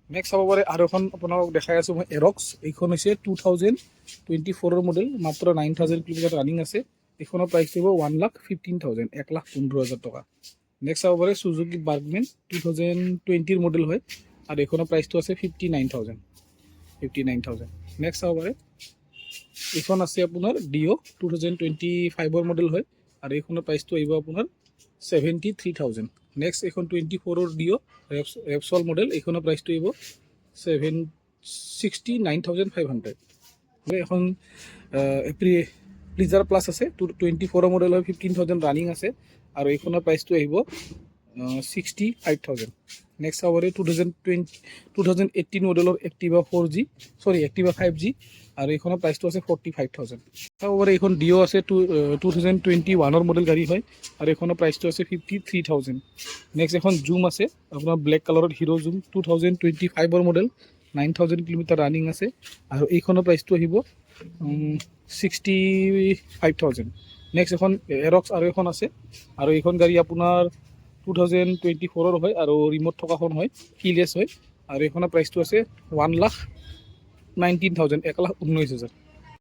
Next চাব পাৰে আৰু এখন আপোনালোকক দেখাই আছোঁ মই এৰক্স। এইখন হৈছে 2024 মডেল, মাত্ৰ 9000 কিলোমিটাৰ ৰানিং আছে। এইখনৰ প্ৰাইচ দিব 1,15,000, 1,15,000 টকা। নেক্সট চাব পাৰে চুজুকি বাৰ্গমেন 2020 মডেল হয়, আৰু এইখনৰ প্ৰাইচটো আছে 59,000। নেক্সট চাব পাৰে এইখন আছে আপোনাৰ ডিঅ' 2025 মডেল হয়, আৰু এইখনৰ প্ৰাইচটো আহিব আপোনাৰ 73,000। নেক্সট এইখন 24 ডিঅ' ৰেপচল মডেল, এইখনৰ প্ৰাইচটো আহিব 69,500। এখন প্লিজাৰ প্লাছ আছে 24 মডেল হয়, 15,000 ৰানিং আছে, আৰু এইখনৰ প্ৰাইচটো আহিব 65,000। নেক্সট চাব পাৰে 2018 মডেলৰ এক্টিভা 5G, আৰু এইখনৰ প্ৰাইচটো আছে 45,000। চাব পাৰে এইখন ডিঅ' আছে 2021 মডেল গাড়ী হয়, আৰু এইখনৰ প্ৰাইচটো আছে 53,000। নেক্সট এখন জুম আছে আপোনাৰ ব্লেক কালাৰত, হিৰ' জুম 2025 মডেল, 9000 কিলোমিটাৰ ৰানিং আছে, আৰু এইখনৰ প্ৰাইচটো আহিব 65,000। নেক্সট এখন এৰক্স আৰু এখন আছে, আৰু এইখন গাড়ী আপোনাৰ 2024 হয়, আৰু ৰিম'ট থকাখন হয়, কিলেছ হয়, আৰু এইখনৰ প্ৰাইচটো আছে 1,19,000, 1,19,000।